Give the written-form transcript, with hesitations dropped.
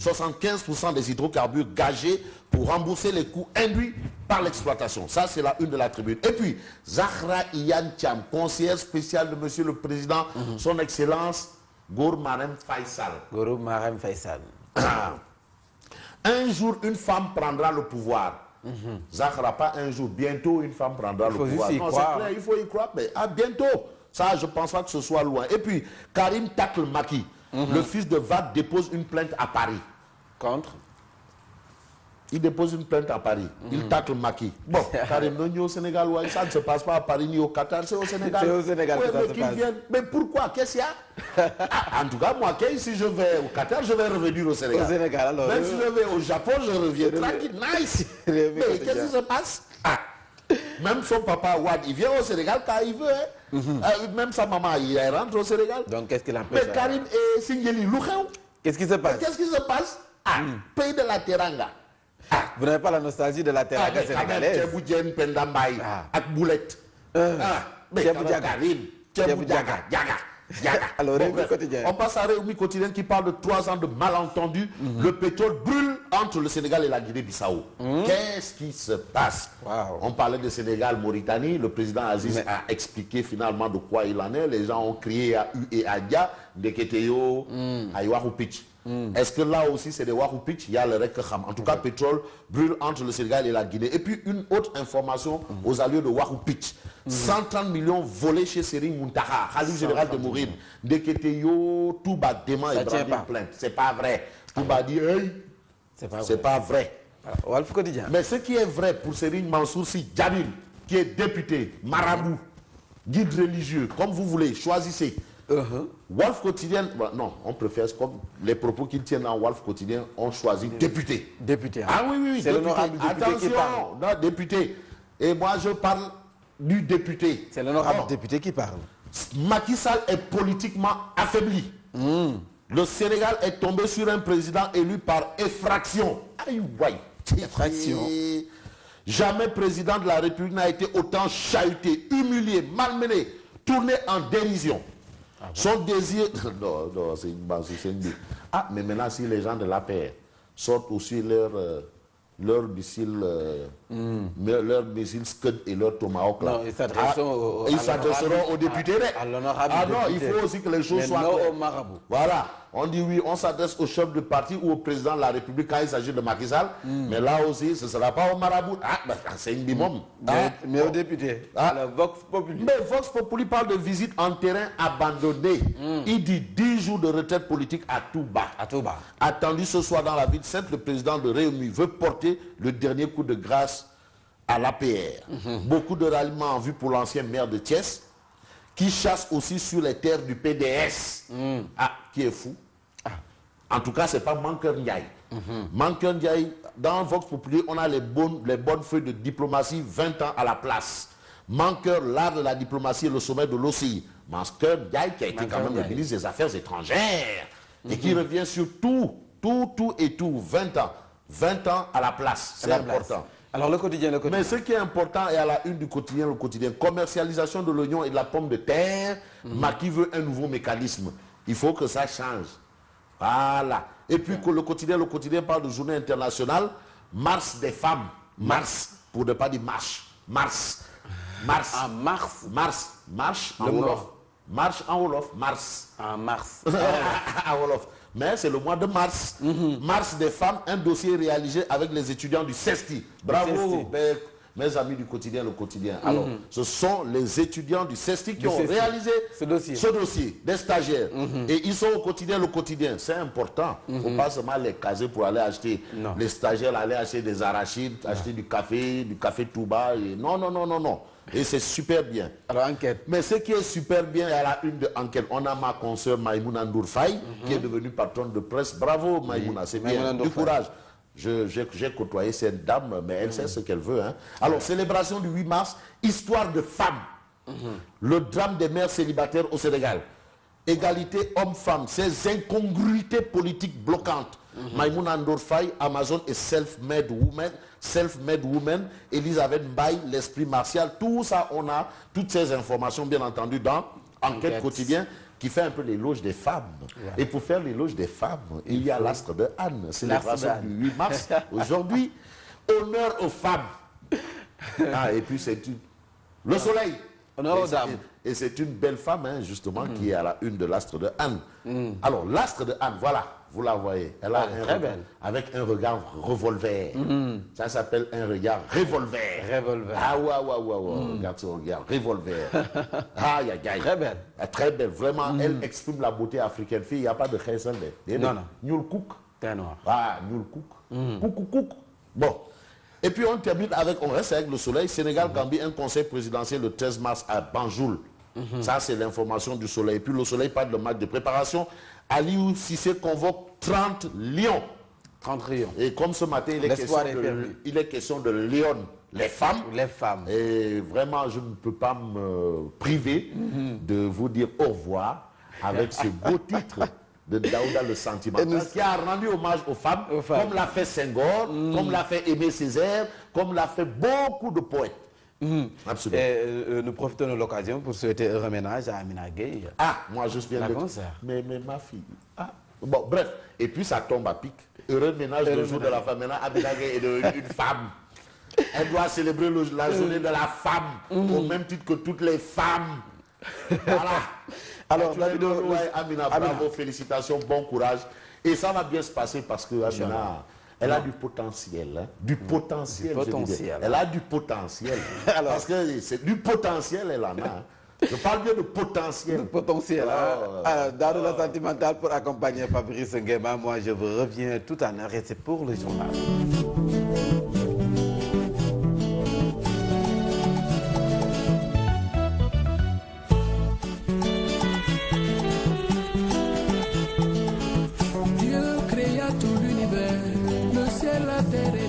75% des hydrocarbures gagés pour rembourser les coûts induits par l'exploitation. Ça, c'est la une de la tribune. Et puis, Zahra Iyane Thiam, conseillère spéciale de Monsieur le Président, son Excellence Gour Marem Faisal. Gour Marem Faisal. Un jour, une femme prendra le pouvoir. Zahra, pas un jour, bientôt une femme prendra le pouvoir. Non, c'est clair, il faut y croire, mais à bientôt. Ça, je pense pas que ce soit loin. Et puis, Karim Takl Maki, le fils de Wade, dépose une plainte à Paris. Contre? Il dépose une plainte à Paris. Il tacle Maki. Bon, Karim non, au Sénégal, ouais, ça ne se passe pas à Paris ni au Qatar, c'est au Sénégal. C'est au Sénégal que ça se passe. Mais pourquoi? Qu'est-ce qu'il y a? En tout cas, moi, si je vais au Qatar, je vais revenir au Sénégal. Au Sénégal, alors. Même si je vais au Japon, je reviens tranquille, nice. Mais qu'est-ce qui se passe? Même son papa Wade, il vient au Sénégal quand il veut. Même sa maman, il rentre au Sénégal. Donc, qu'est-ce qu'il empêche? Mais Karim et Singheli, qu'est-ce qui se passe? Qu'est-ce qui se passe? Pays de la Teranga. Vous n'avez pas la nostalgie de la Teranga sénégalaise? Alors, on passe à Réumi Quotidien qui parle de 3 ans de malentendus. Le pétrole brûle entre le Sénégal et la Guinée-Bissau. Qu'est-ce qui se passe? On parlait de Sénégal, Mauritanie. Le président Aziz a expliqué finalement de quoi il en est. Les gens ont crié à U et à Dia, Ndeketeyo, à Iwaroupich. Est-ce que là aussi c'est des Waroupich? Il y a le Rekham. En tout cas, pétrole brûle entre le Sénégal et la Guinée. Et puis une autre information aux allures de Waroupich. 130 millions volés chez Serigne Mountakha, Khalif général de Mourine. Ndeketeyo, Touba dément et brandit plainte. C'est pas vrai. Touba dit, hey, c'est pas vrai. Mais ce qui est vrai pour Serigne Mansour Sy Djamil, qui est député, marabout, guide religieux, comme vous voulez, choisissez. Wolf Quotidien, non, on préfère comme les propos qu'ils tiennent en Wolf Quotidien, ont choisi député. Député. Ah oui, c'est l'honorable député qui parle. Non, député. Et moi, je parle du député. C'est l'honorable député qui parle. Macky Sall est politiquement affaibli. Le Sénégal est tombé sur un président élu par effraction. Effraction. Jamais président de la République n'a été autant chahuté, humilié, malmené, tourné en dérision. Son désir... Non, c'est une bille. Ah, mais maintenant, si les gens de l'APR sortent aussi leur missile Scud et leur Tomahawk là. Non, ils s'adresseront aux députés. Non, il faut aussi que les choses soient claires. Au marabout. Voilà. On dit oui, on s'adresse au chef de parti ou au président de la République quand il s'agit de Macky Sall. Mais là aussi, ce ne sera pas au marabout. C'est une bimom. Mais au député. Le Vox Populi. Mais Vox Populi parle de visite en terrain abandonné. Il dit 10 jours de retraite politique à Touba. Attendu ce soir dans la ville sainte, le président de Réumi veut porter le dernier coup de grâce à l'APR. Beaucoup de ralliements en vue pour l'ancien maire de Thiès, qui chasse aussi sur les terres du PDS. Qui est fou. En tout cas, ce n'est pas Mankeur Ndiaye. Mankeur Ndiaye, dans Vox Populi, on a les bonnes feuilles de diplomatie, 20 ans à la place. Mankeur, l'art de la diplomatie et le sommet de l'OCI. Mankeur Ndiaye, qui a été quand même le ministre des Affaires étrangères, et qui revient sur tout. 20 ans. 20 ans à la place, c'est important. Alors le quotidien. Mais ce qui est important est à la une du quotidien, le quotidien. Commercialisation de l'oignon et de la pomme de terre. Macky veut un nouveau mécanisme. Il faut que ça change. Voilà. Et puis le quotidien parle de journée internationale. Mars des femmes. Mars, pour ne pas dire marche. Mars. En mars. Marche en Wolof. Marche en Wolof. Mars. En mars. En Wolof. Mais c'est le mois de mars. Mars des femmes, un dossier réalisé avec les étudiants du CESTI. Bravo, mes amis du quotidien, le quotidien. Alors, ce sont les étudiants du CESTI qui ont réalisé ce dossier, des stagiaires. Et ils sont au quotidien, le quotidien. C'est important. Il ne faut pas seulement les caser pour aller acheter. Les stagiaires aller acheter des arachides, acheter du café Touba. Et non. Et c'est super bien. Alors, enquête. Mais ce qui est super bien, à la une de enquête, on a ma consoeur Maïmouna Ndour Faye, qui est devenue patronne de presse. Bravo Maïmouna, c'est bien, du courage. J'ai côtoyé cette dame, mais elle sait ce qu'elle veut. Alors, célébration du 8 mars, histoire de femmes. Le drame des mères célibataires au Sénégal. Égalité homme-femme, ces incongruités politiques bloquantes. Maïmouna Ndour Faye, Amazon et self-made woman, Elisabeth Mbaye, l'esprit martial, tout ça, on a toutes ces informations bien entendu dans Enquête quotidien qui fait un peu l'éloge des femmes. Ouais. Et pour faire l'éloge des femmes, il y a l'astre de Anne, célébration du 8 mars. Aujourd'hui, honneur aux femmes. Et puis c'est le soleil. Honneur aux dames. Et c'est une belle femme, hein, justement, qui est à la une de l'astre de Anne. Alors, l'astre de Anne, voilà, vous la voyez. Elle a très belle. Avec un regard revolver. Ça s'appelle un regard revolver. Revolver. Ah, ouais. Regarde ce regard, revolver. Très belle. Très belle. Vraiment, elle exprime la beauté africaine. Il n'y a pas de khaysan. Non. Nul cook. T'es noir. Nul cook. Cook. Bon. Et puis on termine on reste avec le soleil. Sénégal-Gambie, un conseil présidentiel le 13 mars à Banjul. Ça, c'est l'information du soleil. Et puis le soleil parle de match de préparation. Aliou Cissé convoque 30 lions. 30 lions. Et comme ce matin, il est question de Lyon, les femmes. Les femmes. Et vraiment, je ne peux pas me priver de vous dire au revoir avec ce beau titre de Daouda le Sentimental, qui a rendu hommage aux femmes, comme l'a fait Senghor, comme l'a fait Aimé Césaire, comme l'a fait beaucoup de poètes. Absolument. Et, nous profitons de l'occasion pour souhaiter un reménage à Amina Gueye. Moi je viens de... concert. Mais ma fille... Bon, bref. Et puis ça tombe à pic. Heureux ménage le jour de la femme. Maintenant, Amina Gueye est devenue une femme. Elle doit célébrer la journée de la femme, au même titre que toutes les femmes. Voilà. Alors, Amina, bravo, félicitations, bon courage. Et ça va bien se passer parce que Amina... Elle a du potentiel. Hein? Du potentiel. Elle a du potentiel. Alors, parce que c'est du potentiel, elle en a. Hein? Je parle bien de potentiel. De potentiel. Dans le sentimental pour accompagner Fabrice Nguema, moi je vous reviens tout à l'heure et c'est pour le journal. Dieu créa tout l'univers, le ciel, la terre et